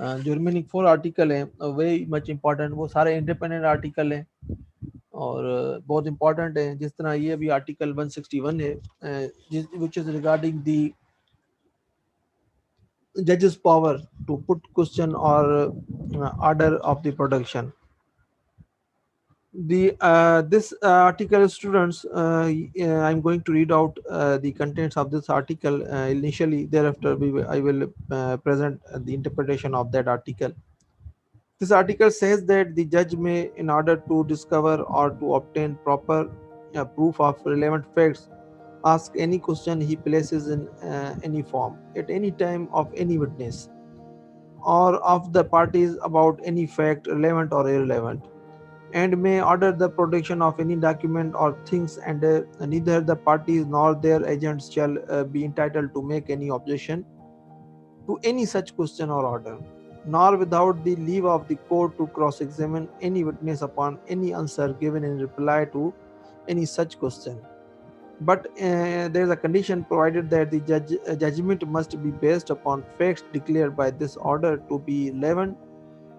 जो remaining 4 article हैं very much important, वो सारे इंडिपेंडेंट आर्टिकल हैं और बहुत इंपॉर्टेंट हैं। जिस तरह ये भी आर्टिकल 161 है, which is regarding the judge's power to put question or order of the production. The this article, students, I'm going to read out the contents of this article initially. Thereafter, I will present the interpretation of that article. This article says that the judge may, in order to discover or to obtain proper proof of relevant facts, ask any question he places in any form at any time of any witness or of the parties about any fact, relevant or irrelevant, and may order the production of any document or things, and neither the parties nor their agents shall be entitled to make any objection to any such question or order, nor without the leave of the court to cross examine any witness upon any answer given in reply to any such question. But there is a condition provided that the judgment must be based upon facts declared by this order to be relevant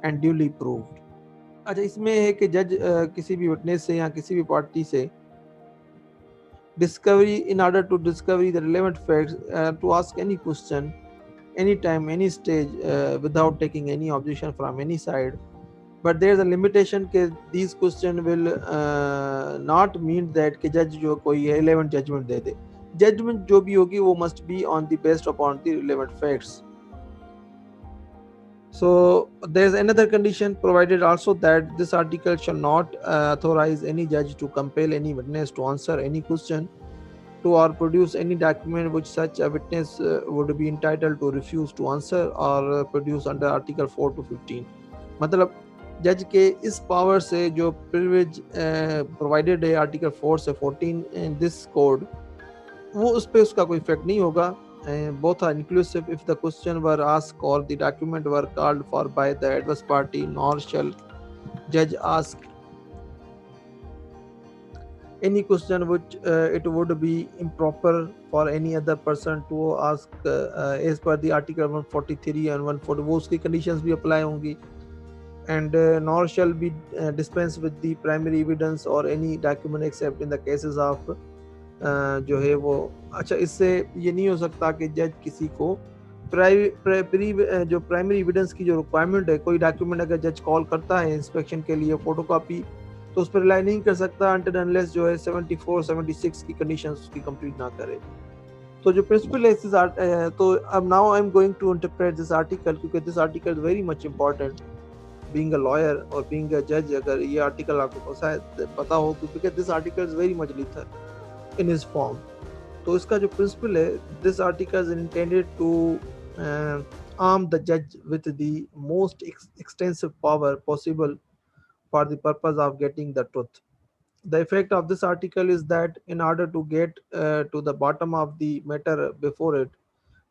and duly proved. अच्छा, इसमें है कि जज किसी भी witness से या किसी भी पार्टी से discovery, in order to discovery the relevant facts, to ask any question any time, any stage, without taking any objection from any side. But there is a limitation कि these question will not mean that कि judge जो कोई relevant judgment दे दे. Judgment जो भी होगी वो must be on the based upon the relevant facts. So there is another condition provided also that this article shall not authorize any judge to compel any witness to answer any question to or produce any document which such a witness would be entitled to refuse to answer or produce under article 4 to 15. मतलब जज के इस power से जो privilege provided है article 4 से 14 in this code, वो उस पर उसका कोई इफेक्ट नहीं होगा. Both are inclusive if the question were asked or the document were called for by the adverse party, nor shall judge ask any question which it would be improper for any other person to ask as per the article 143 and 140. वो उसकी conditions भी apply होंगी. And nor shall be dispense with the primary evidence or any document except in the cases of जो है वो. अच्छा, इससे ये नहीं हो सकता कि जज किसी को जो प्राइमरी एविडेंस की जो रिक्वायरमेंट है, कोई डॉक्यूमेंट अगर जज कॉल करता है इंस्पेक्शन के लिए फोटोकॉपी, तो उस पर रिलाई नहीं कर सकता अनटिल अनलेस जो है 74 76 की कंडीशंस उसकी कंप्लीट ना करे. तो जो प्रिंसिपल है तो अब now I am going to interpret this article, क्योंकि this article is very much important being a lawyer और बीइंग अ जज. अगर ये आर्टिकल आपको पता हो, क्योंकि this article is very much lethal in his form. तो इसका जो प्रिंसिपल है, this article is intended to arm the judge with the most extensive power possible for the purpose of getting the truth. The effect of this article is that in order to get to the bottom of the matter before it,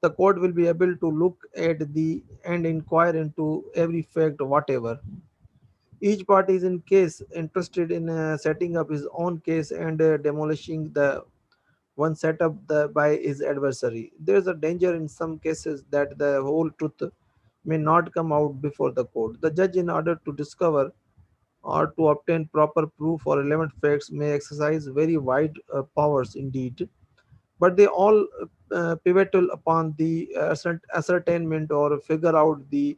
the court will be able to look at the and inquire into every fact whatever. Each party is in case interested in setting up his own case and demolishing the one set up by his adversary. There is a danger in some cases that the whole truth may not come out before the court. The judge, in order to discover or to obtain proper proof or relevant facts, may exercise very wide powers indeed, but they all pivotal upon the ascertainment or figure out the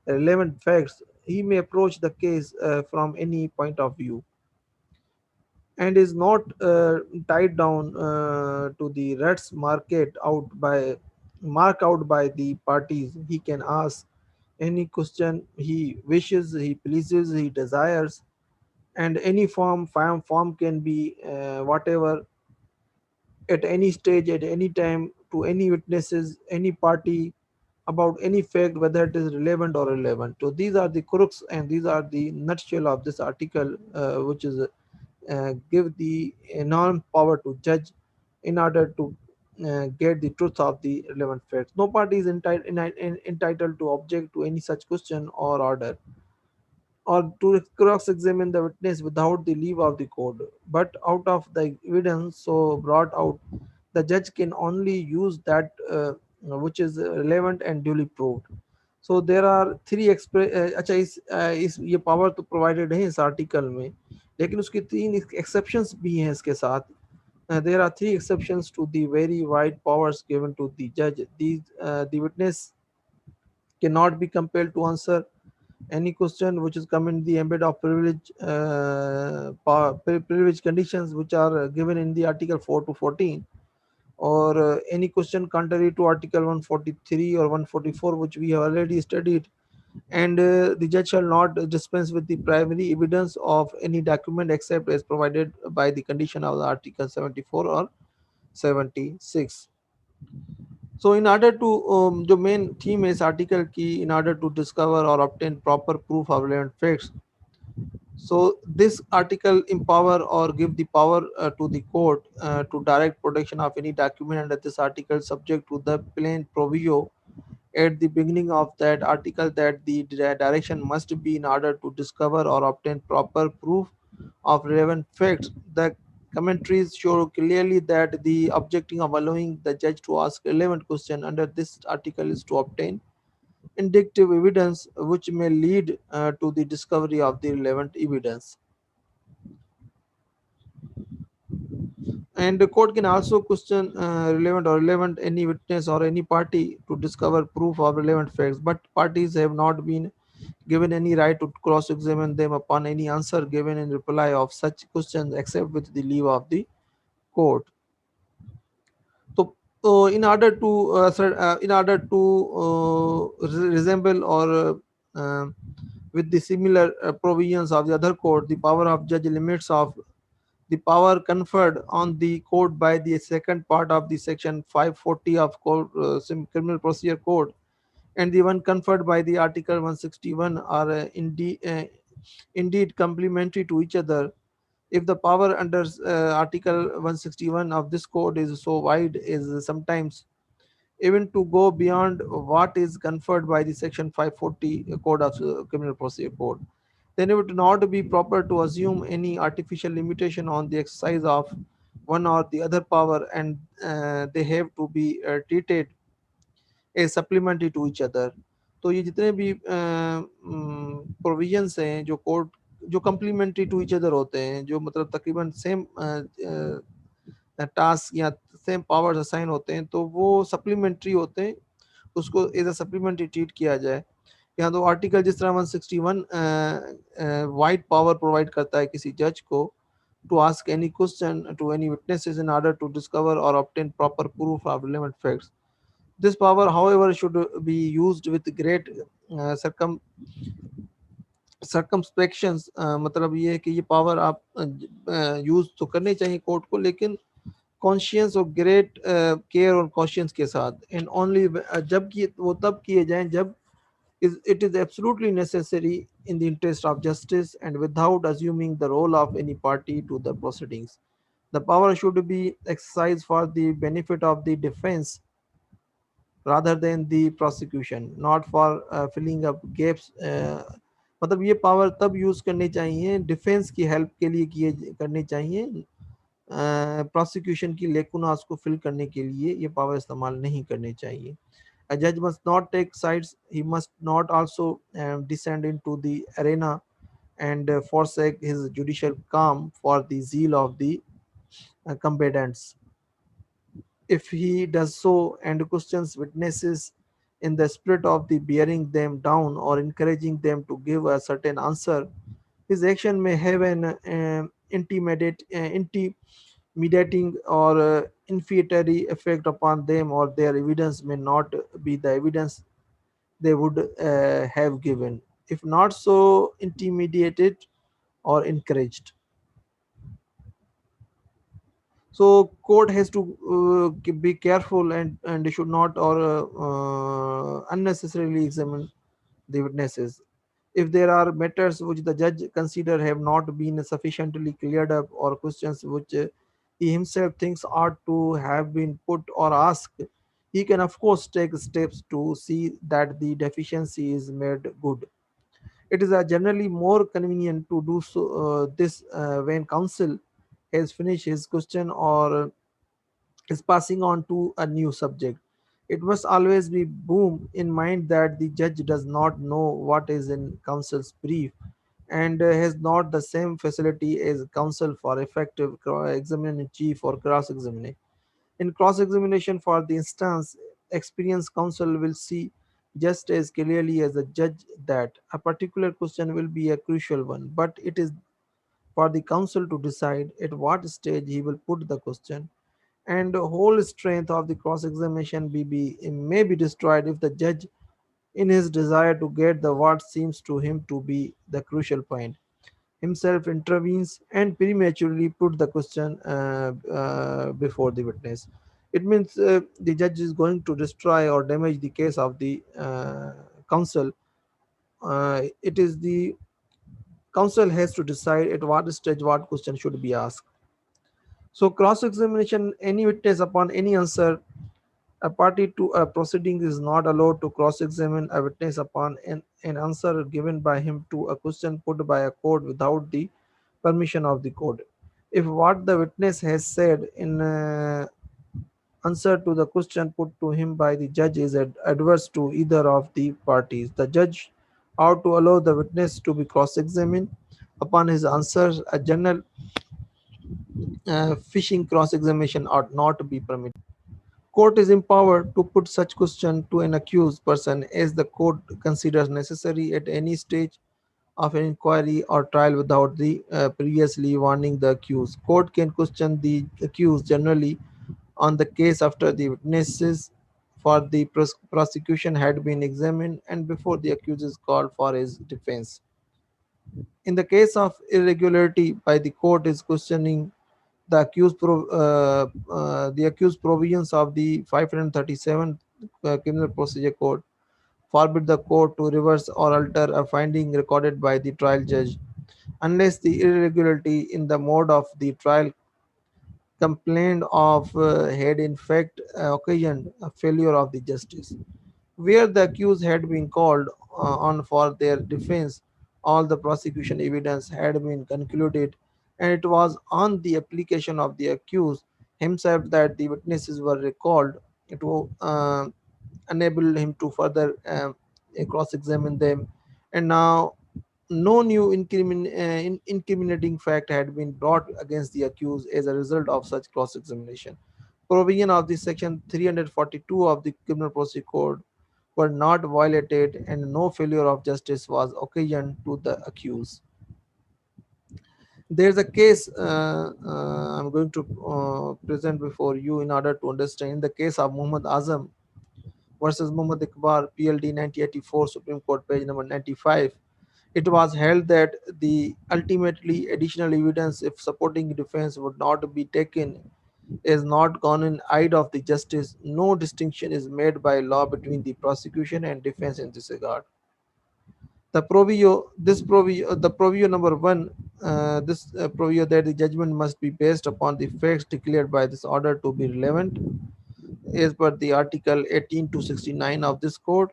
relevant facts. He may approach the case from any point of view and is not tied down to the rats mark out by the parties. He can ask any question he wishes, he pleases, he desires, and any form can be whatever, at any stage, at any time, to any witnesses, any party, about any fact, whether it is relevant or irrelevant. So these are the crux and these are the nutshell of this article, which is give the enormous power to judge in order to get the truth of the relevant facts. No party is entitled to object to any such question or order, or to cross-examine the witness without the leave of the court. But out of the evidence so brought out, the judge can only use that which is relevant and duly proved. So there are three अच्छा इस ये power तो provided है इस article में, लेकिन उसकी तीन एक्सेप्शंस भी हैं इसके साथ. There are three exceptions to the very wide powers given to the judge. The witness cannot be compelled to answer any question which is come in the ambit of privilege conditions which are given in the article 4 to 14, or any question contrary to article 143 or 144 which we have already studied, and the judge shall not dispense with the primary evidence of any document except as provided by the condition of the article 74 or 76. So in order to जो main theme है इस article की, in order to discover or obtain proper proof of relevant facts, so this article empower or give the power to the court to direct protection of any document under this article, subject to the plain proviso at the beginning of that article that the direction must be in order to discover or obtain proper proof of relevant facts. The commentaries show clearly that the objective of allowing the judge to ask relevant question under this article is to obtain indicative evidence which may lead to the discovery of the relevant evidence. And the court can also question relevant any witness or any party to discover proof of relevant facts, but parties have not been given any right to cross-examine them upon any answer given in reply of such questions except with the leave of the court. So, in order to resemble or with the similar provisions of the other code, the power of judge limits of the power conferred on the court by the second part of the section 540 of criminal procedure code, and the one conferred by the article 161 are indeed complementary to each other. If the power under article 161 of this code is so wide is sometimes even to go beyond what is conferred by the section 540 code of criminal procedure code, then it would not be proper to assume any artificial limitation on the exercise of one or the other power, and they have to be treated as supplementary to each other. तो ये जितने भी provisions हैं जो court जो complementary to each other होते हैं, जो मतलब तकरीबन सेम टास्क या सेम पावर्स असाइन होते हैं, तो वो सप्लीमेंट्री होते हैं, उसको एज अ सप्लीमेंट्री ट्रीट किया जाए. यहाँ तो आर्टिकल जिस तरह 161 वाइड पावर प्रोवाइड करता है किसी जज को to ask any question to any witnesses in order to discover or obtain proper proof of relevant facts. This power, however, should be used with great circumspections. मतलब ये है कि ये पावर आप यूज तो करने चाहिए कोर्ट को, लेकिन कॉन्शियस और ग्रेट केयर और कॉशियंस के साथ, एंड ओनली जब कि वो तब किए जाएं जब it is absolutely necessary in the interest of justice and without assuming the role of any party to the proceedings. The power should be exercised for the benefit of the defense rather than the prosecution, not for filling up gaps. मतलब ये power तब use करनी चाहिए defence की help के लिए किए करनी चाहिए, प्रोसिक्यूशन की लेकुनास को फिल करने के लिए ये पावर इस्तेमाल नहीं करनी चाहिए. A judge must not take sides. He must not also descend into the arena and forsake his judicial calm for the zeal of the combatants. If he does so and questions witnesses in the spirit of the bearing them down or encouraging them to give a certain answer, his action may have an intimidating or inferiority effect upon them, or their evidence may not be the evidence they would have given if not so intimidated or encouraged. So court has to be careful and should not or unnecessarily examine the witnesses. If there are matters which the judge consider have not been sufficiently cleared up, or questions which he himself thinks ought to have been put or asked, he can of course take steps to see that the deficiency is made good. It is generally more convenient to do so this when counsel has finished his question or is passing on to a new subject. It must always be boom in mind that the judge does not know what is in counsel's brief and has not the same facility as counsel for effective examiner in chief or cross examining. In cross examination, for the instance, experienced counsel will see just as clearly as a judge that a particular question will be a crucial one, but it is for the counsel to decide at what stage he will put the question, and the whole strength of the cross examination may be destroyed if the judge, in his desire to get the what seems to him to be the crucial point, himself intervenes and prematurely put the question before the witness. It means the judge is going to destroy or damage the case of the counsel. It is the counsel has to decide at what stage what question should be asked. So, cross examination, any witness upon any answer, a party to a proceeding is not allowed to cross examine a witness upon an answer given by him to a question put by a court without the permission of the court. If what the witness has said in answer to the question put to him by the judge is adverse to either of the parties, the judge ought to allow the witness to be cross examined upon his answers. A general fishing cross examination ought not to be permitted. Court is empowered to put such question to an accused person as the court considers necessary at any stage of an inquiry or trial without the previously warning the accused. Court can question the accused generally on the case after the witnesses for the prosecution had been examined and before the accused is called for his defense. In the case of irregularity by the court is questioning the accused provisions of the 537 Criminal Procedure Code forbid the court to reverse or alter a finding recorded by the trial judge unless the irregularity in the mode of the trial complained of had in fact occasioned a failure of the justice. Where the accused had been called on for their defense, all the prosecution evidence had been concluded, and it was on the application of the accused himself that the witnesses were recalled to enable him to further cross examine them. And now no new incriminating fact had been brought against the accused as a result of such cross examination. Provision of the section 342 of the Criminal Procedure Code were not violated and no failure of justice was occasioned to the accused. There's a case I'm going to present before you in order to understand the case of Muhammad Azam versus Muhammad Iqbal, PLD 1984, Supreme Court, page number 95. It was held that the ultimately additional evidence, if supporting defense, would not be taken is not gone in aid of the justice. No distinction is made by law between the prosecution and defense in this regard. The proviso number one, this proviso that the judgment must be based upon the facts declared by this order to be relevant, as per the Article 18 to 69 of this code,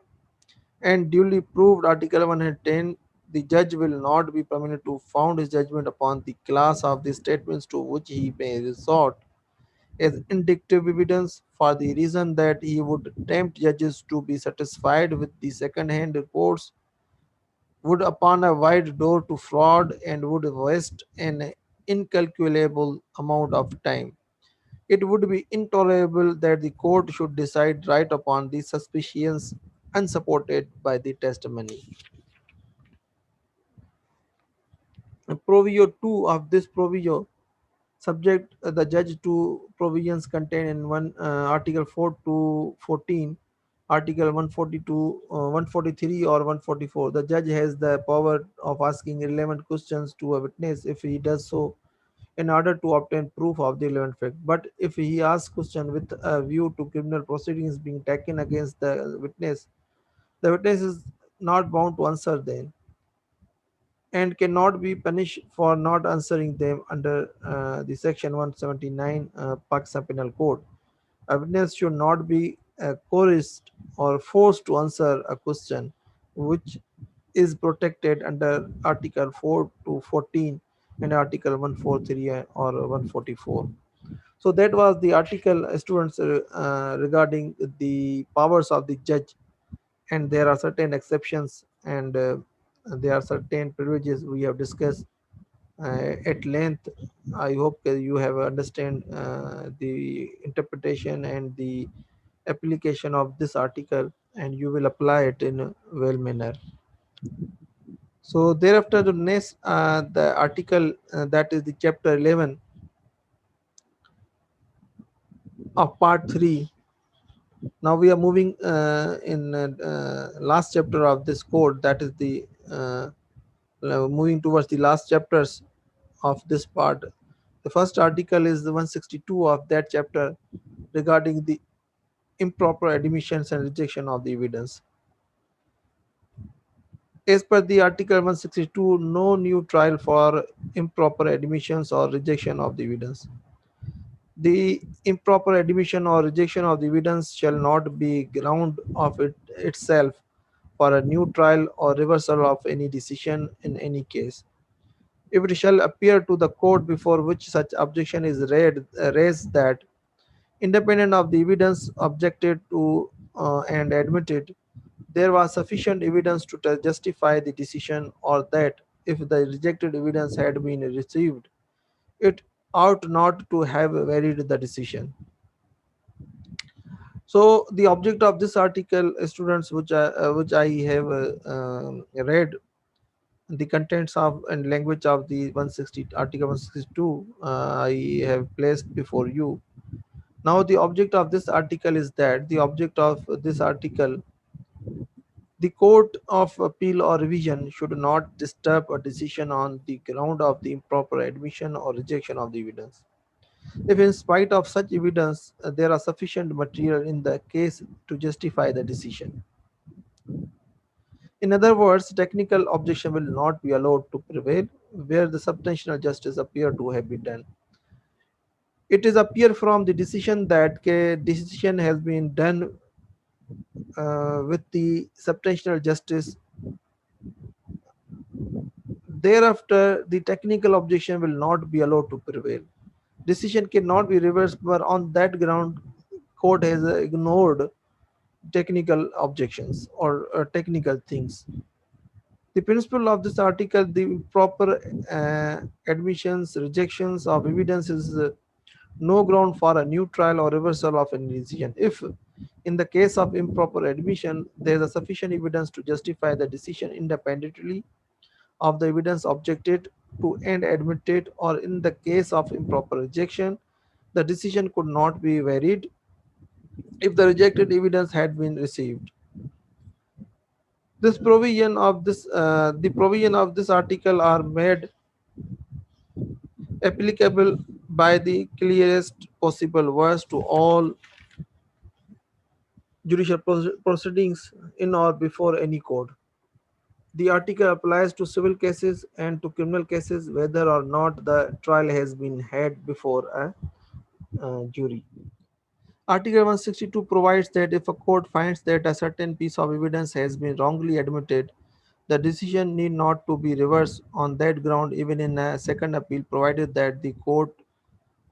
and duly proved Article 110. The judge will not be permitted to found his judgment upon the class of the statements to which he may resort as indicative evidence for the reason that he would tempt judges to be satisfied with the second-hand reports, would open a wide door to fraud, and would waste an incalculable amount of time. It would be intolerable that the court should decide right upon the suspicions unsupported by the testimony. Proviso 2 of this proviso subject the judge to provisions contained in one Article 4 to 14, Article 142, 143 or 144. The judge has the power of asking relevant questions to a witness if he does so in order to obtain proof of the relevant fact. But if he asks question with a view to criminal proceedings being taken against the witness is not bound to answer them and cannot be punished for not answering them under the section 179 Pakistan Penal Code. A witness should not be coerced or forced to answer a question which is protected under Article 4 to 14 and Article 143 or 144. So that was the article, students, regarding the powers of the judge, and there are certain exceptions, and there are certain privileges we have discussed at length. I hope you have understand the interpretation and the application of this article, and you will apply it in a well manner. So thereafter, the next the article, that is the chapter 11 of part 3. Now we are moving in last chapter of this code, that is the moving towards the last chapters of this part. The first article is the 162 of that chapter, regarding the improper admissions and rejection of the evidence. As per the article 162, no new trial for improper admissions or rejection of the evidence. The improper admission or rejection of the evidence shall not be ground of it itself for a new trial or reversal of any decision in any case. If it shall appear to the court before which such objection is raised that, independent of the evidence objected to and admitted, there was sufficient evidence to justify the decision, or that, if the rejected evidence had been received, it ought not to have varied the decision. So the object of this article, students, which I have read the contents of and language of the 160 article 162, I have placed before you. Now the object of this article is that the object of this article, the court of appeal or revision should not disturb a decision on the ground of the improper admission or rejection of the evidence, if in spite of such evidence there are sufficient material in the case to justify the decision. In other words, technical objection will not be allowed to prevail where the substantial justice appear to have been done. It is appear from the decision that decision has been done with the substantial justice. Thereafter, the technical objection will not be allowed to prevail. Decision cannot be reversed, but on that ground, court has ignored technical objections or technical things. The principle of this article, the proper admissions, rejections of evidence is no ground for a new trial or reversal of any decision. If, in the case of improper admission, there is a sufficient evidence to justify the decision independently of the evidence objected to and admitted, or in the case of improper rejection, the decision could not be varied if the rejected evidence had been received. The provision of this article are made applicable by the clearest possible words to all judicial proceedings in or before any court. The article applies to civil cases and to criminal cases whether or not the trial has been had before a jury. Article 162 provides that if a court finds that a certain piece of evidence has been wrongly admitted, the decision need not to be reversed on that ground even in a second appeal, provided that the court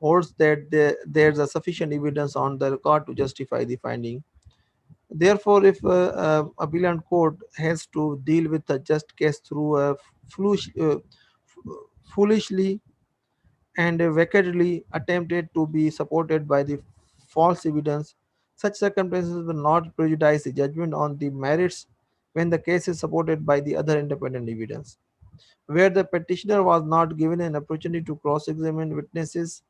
holds that there's a sufficient evidence on the record to justify the finding. Therefore, if appellant court has to deal with a just case through a foolish, foolishly and wickedly attempted to be supported by the false evidence, such circumstances will not prejudice the judgment on the merits when the case is supported by the other independent evidence. Where the petitioner was not given an opportunity to cross examine witnesses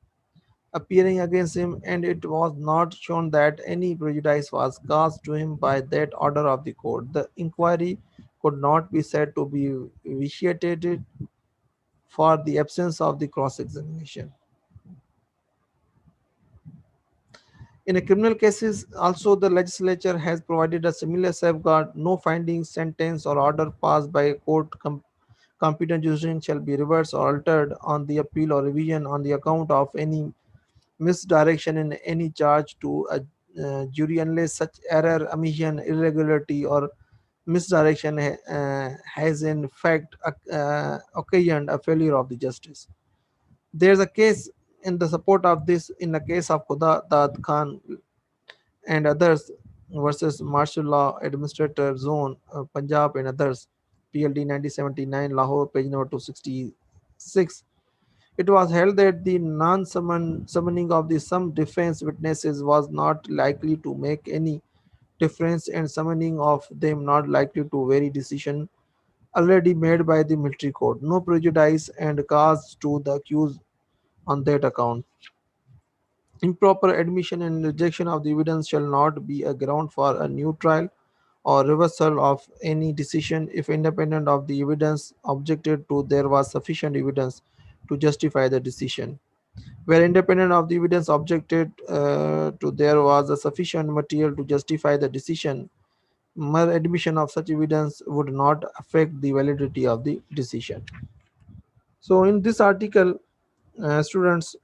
appearing against him, and it was not shown that any prejudice was caused to him by that order of the court, the inquiry could not be said to be vitiated for the absence of the cross examination. In a criminal cases, also the legislature has provided a similar safeguard. No finding, sentence, or order passed by a court competent jurisdiction shall be reversed or altered on the appeal or revision on the account of any misdirection in any charge to a jury, unless such error, omission, irregularity, or misdirection has in fact occasioned a failure of the justice. There's a case In the support of this, in the case of Khuda Dad Khan and others versus Martial Law Administrator Zone, Punjab and others, PLD 1979, Lahore, page number 266. It was held that the non-summoning of the some defense witnesses was not likely to make any difference, and summoning of them not likely to vary decision already made by the military court. No prejudice and cause to the accused on that account. Improper admission and rejection of the evidence shall not be a ground for a new trial or reversal of any decision if independent of the evidence objected to there was sufficient evidence to justify the decision. Where independent of the evidence objected to there was a sufficient material to justify the decision, mere admission of such evidence would not affect the validity of the decision. So, in this article, students,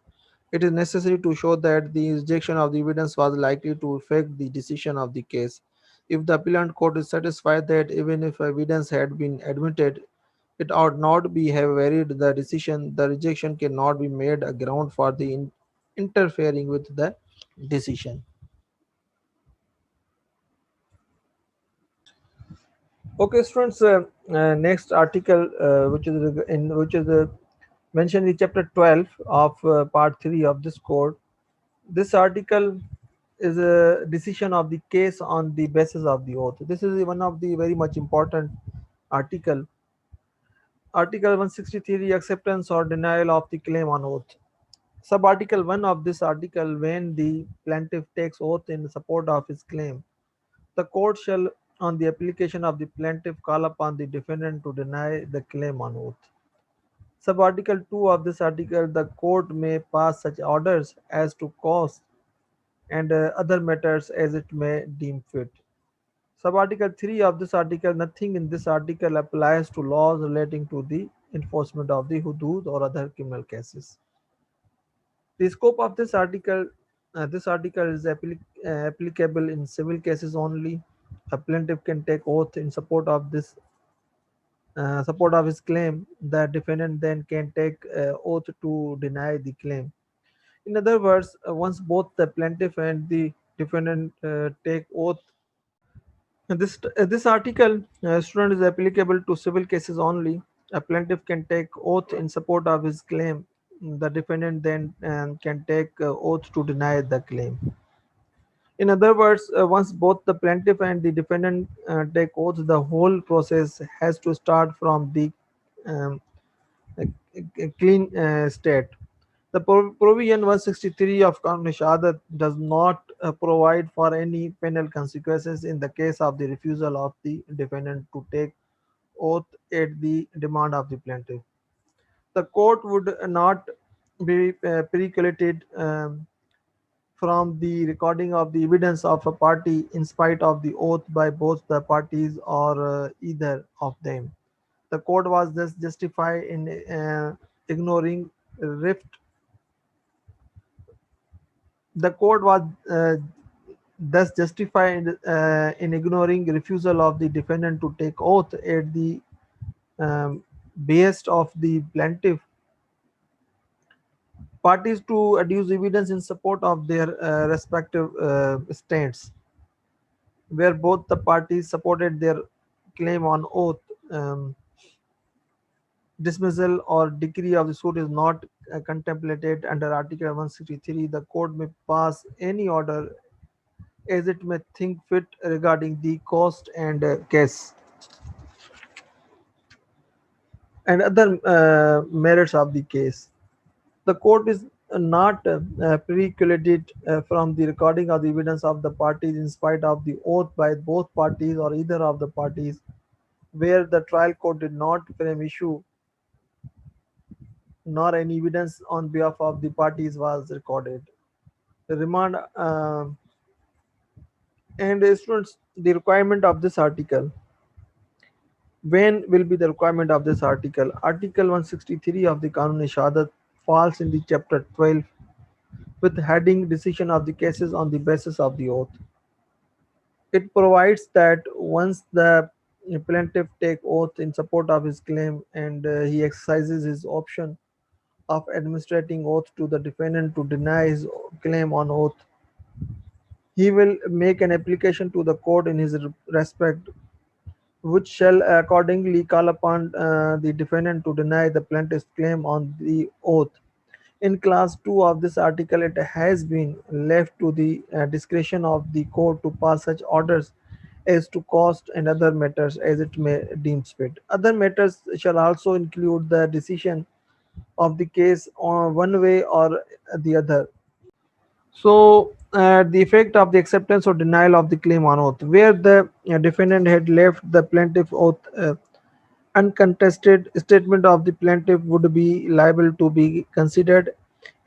it is necessary to show that the rejection of the evidence was likely to affect the decision of the case. If the appellant court is satisfied that even if evidence had been admitted, it ought not be have varied the decision, the rejection cannot be made a ground for the interfering with the decision. Okay, students. Next article, which is mentioned in chapter 12 of part 3 of this code. This article is a decision of the case on the basis of the oath. This is one of the very much important article. Article 163, acceptance or denial of the claim on oath. Sub-article 1 of this article, when the plaintiff takes oath in support of his claim, the court shall, on the application of the plaintiff, call upon the defendant to deny the claim on oath. Sub-article 2 of this article, the court may pass such orders as to cause and other matters as it may deem fit. Sub-article 3 of this article, nothing in this article applies to laws relating to the enforcement of the hudud or other criminal cases. The scope of this article is applicable in civil cases only. A plaintiff can take oath in support of his claim. The defendant then can take oath to deny the claim. In other words, once both the plaintiff and the defendant take oath, this article, student, is applicable to civil cases only. A plaintiff can take oath in support of his claim. The defendant then can take oath to deny the claim. In other words, once both the plaintiff and the defendant take oath, the whole process has to start from the um, clean state. The provision 163 of Qanun Shahadat does not provide for any penal consequences in the case of the refusal of the defendant to take oath at the demand of the plaintiff. The court would not be precluded from the recording of the evidence of a party in spite of the oath by both the parties or either of them. The court was thus justified in ignoring rift. The court was thus justified in ignoring refusal of the defendant to take oath at the um, behest of the plaintiff parties to adduce evidence in support of their respective states, where both the parties supported their claim on oath. Dismissal or decree of the suit is not contemplated under Article 163. The court may pass any order as it may think fit regarding the cost and case and other merits of the case. The court is not precluded from the recording of the evidence of the parties in spite of the oath by both parties or either of the parties where the trial court did not frame issue nor any evidence on behalf of the parties was recorded. The remand and students, the requirement of this article. When will be the requirement of this article? Article 163 of the Qanun-e-Shahadat falls in the chapter 12 with heading decision of the cases on the basis of the oath. It provides that once the plaintiff take oath in support of his claim and he exercises his option of administering oath to the defendant to deny his claim on oath, he will make an application to the court in his respect, which shall accordingly call upon the defendant to deny the plaintiff's claim on the oath. In class 2 of this article, it has been left to the discretion of the court to pass such orders as to cost and other matters as it may deems fit. Other matters shall also include the decision of the case on one way or the other. So, the effect of the acceptance or denial of the claim on oath, where the defendant had left the plaintiff oath uncontested, statement of the plaintiff would be liable to be considered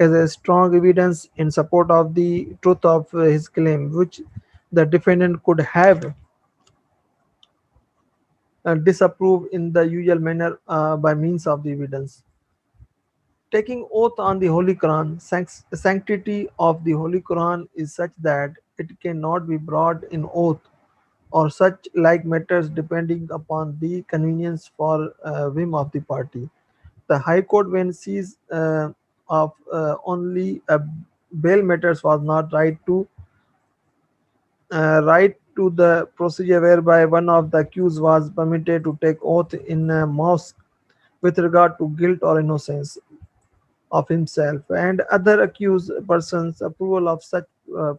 as a strong evidence in support of the truth of his claim, which the defendant could have disapproved in the usual manner by means of the evidence. Taking oath on the Holy Quran, sanctity of the Holy Quran is such that it cannot be brought in oath or such like matters depending upon the convenience for whim of the party. The High Court, when seized of only bail matters, was not right to the procedure whereby one of the accused was permitted to take oath in a mosque with regard to guilt or innocence of himself and other accused persons. Approval of such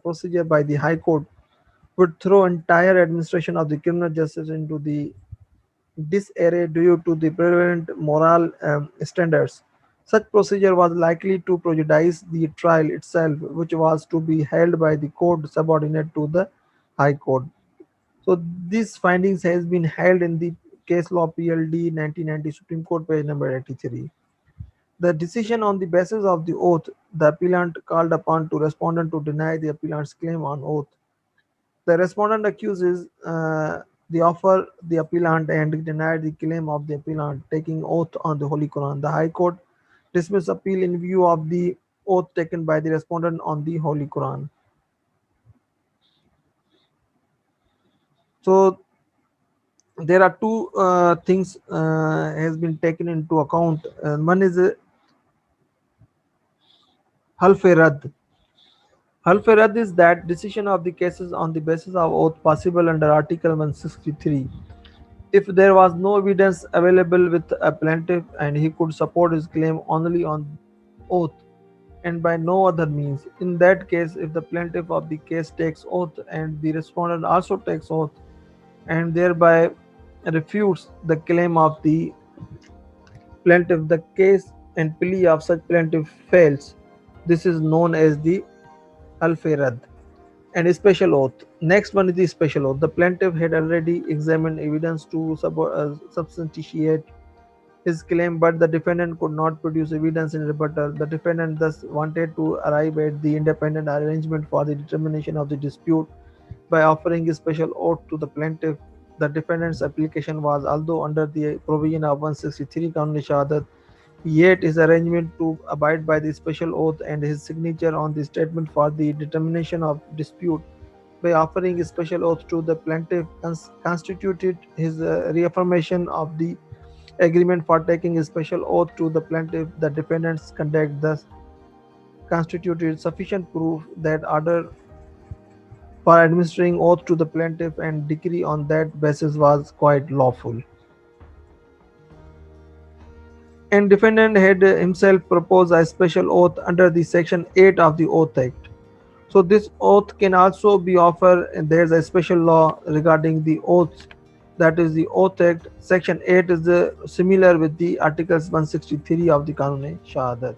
procedure by the High Court would throw entire administration of the criminal justice into the disarray due to the prevalent moral standards. Such procedure was likely to prejudice the trial itself, which was to be held by the court subordinate to the High Court. So these findings has been held in the case law PLD 1990 Supreme Court page number 83. The decision on the basis of the oath, the appellant called upon to respondent to deny the appellant's claim on oath. The respondent accuses the offer the appellant and denied the claim of the appellant taking oath on the Holy Quran. The High Court dismissed appeal in view of the oath taken by the respondent on the Holy Quran. So there are two things has been taken into account. One is half-e rad. Half-e rad is that decision of the cases on the basis of oath possible under Article 163. If there was no evidence available with a plaintiff and he could support his claim only on oath and by no other means. In that case, if the plaintiff of the case takes oath and the respondent also takes oath and thereby refutes the claim of the plaintiff, the case and plea of such plaintiff fails. This is known as the al-Fairad and a special oath. Next one is the special oath. The plaintiff had already examined evidence to substantiate his claim, but the defendant could not produce evidence in rebuttal. The defendant thus wanted to arrive at the independent arrangement for the determination of the dispute by offering a special oath to the plaintiff. The defendant's application was, although under the provision of 163 Qanun Shahadat, yet his arrangement to abide by the special oath and his signature on the statement for the determination of dispute by offering a special oath to the plaintiff constituted his reaffirmation of the agreement for taking a special oath to the plaintiff. The defendant's conduct thus constituted sufficient proof that order for administering oath to the plaintiff and decree on that basis was quite lawful. And defendant had himself proposed a special oath under the section 8 of the Oath Act. So this oath can also be offered, and there's a special law regarding the oaths, that is the Oath Act. Section 8 is similar with the Articles 163 of the Qanun Shahadat.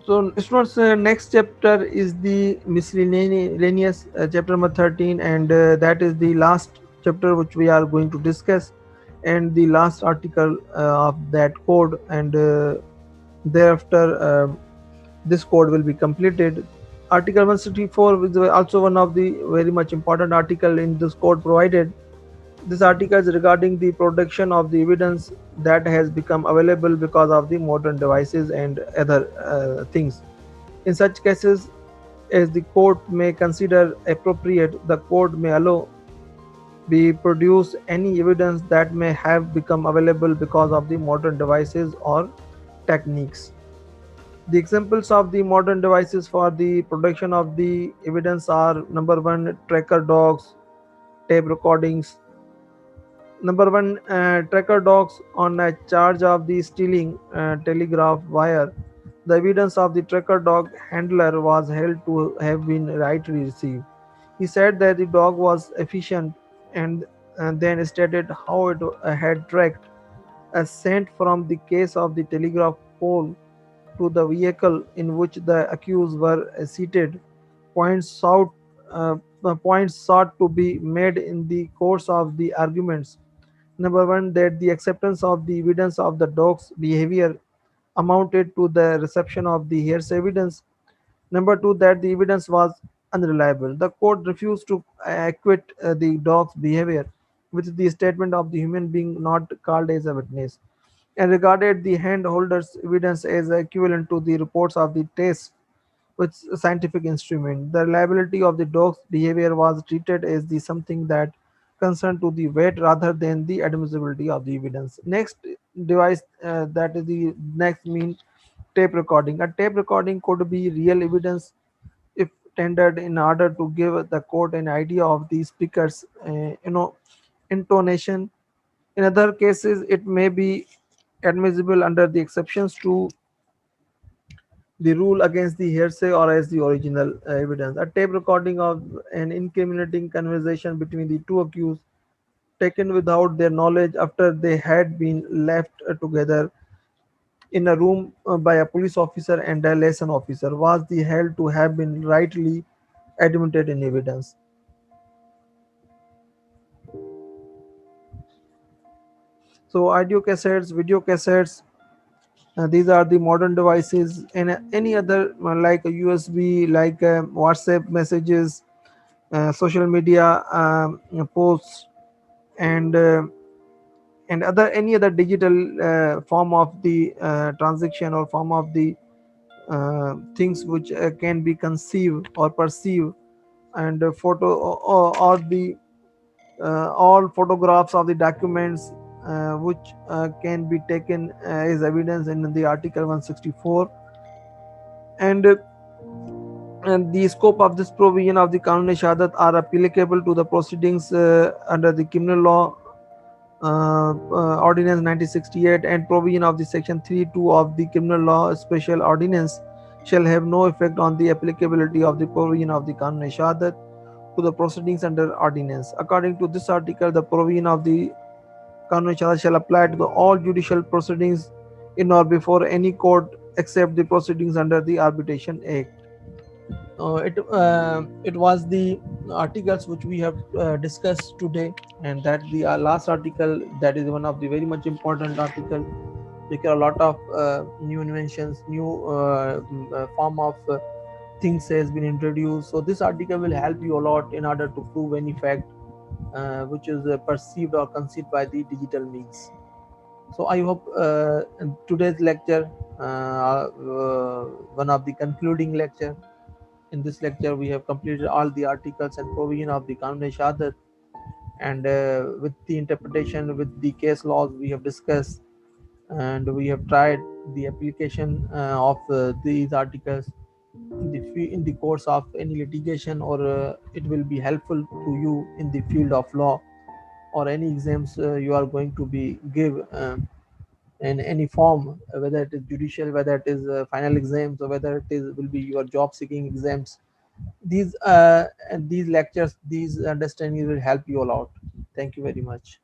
So students, next chapter is the miscellaneous chapter number 13, and that is the last chapter which we are going to discuss, and the last article of that code, and thereafter this code will be completed. Article 164 is also one of the very much important article in this code provided. This article is regarding the production of the evidence that has become available because of the modern devices and other things. In such cases, as the court may consider appropriate, the court may allow be produce any evidence that may have become available because of the modern devices or techniques. The examples of the modern devices for the production of the evidence are: number one, tracker dogs, tape recordings. Number one, tracker dogs on a charge of the stealing telegraph wire. The evidence of the tracker dog handler was held to have been rightly received. He said that the dog was efficient, and then stated how it had tracked a scent from the case of the telegraph pole to the vehicle in which the accused were seated. Points sought, uh, points sought to be made in the course of the arguments. Number one, that the acceptance of the evidence of the dog's behavior amounted to the reception of the hearsay evidence. Number two, that the evidence was unreliable. The court refused to acquit the dog's behavior with the statement of the human being not called as a witness, and regarded the handholder's evidence as equivalent to the reports of the test with scientific instrument. The reliability of the dog's behavior was treated as the something that concerned to the weight rather than the admissibility of the evidence. Next device, that is the next mean, tape recording. A tape recording could be real evidence if tendered in order to give the court an idea of the speaker's intonation. In other cases, it may be admissible under the exceptions to the rule against the hearsay or as the original evidence. A tape recording of an incriminating conversation between the two accused, taken without their knowledge after they had been left together in a room by a police officer and a liaison officer, was the held to have been rightly admitted in evidence. So audio cassettes, video cassettes, these are the modern devices, and any other like a USB, like WhatsApp messages, social media posts, and other any other digital form of the transaction or form of the things which can be conceived or perceived, and photo or the all photographs of the documents which can be taken as evidence in the article 164, and the scope of this provision of the Kanun Shahadat are applicable to the proceedings under the criminal law ordinance 1968, and provision of the section 3(2) of the criminal law special ordinance shall have no effect on the applicability of the provision of the Kanun Shahadat to the proceedings under ordinance. According to this article, the provision of the Kanun Shahadat shall apply to the all judicial proceedings in or before any court except the proceedings under the Arbitration Act. It was the articles which we have discussed today, and that the last article, that is one of the very much important article, because a lot of new inventions, new form of things has been introduced. So this article will help you a lot in order to prove any fact which is perceived or conceived by the digital means. So I hope in today's lecture, one of the concluding lecture. In this lecture, we have completed all the articles and provision of the Kanun Shahadat, and with the interpretation, with the case laws we have discussed, and we have tried the application of these articles in the course of any litigation, or it will be helpful to you in the field of law or any exams you are going to be give in any form, whether it is judicial, whether it is final exams, or whether it is will be your job seeking exams. These and these lectures, these understanding will help you a lot. Thank you very much.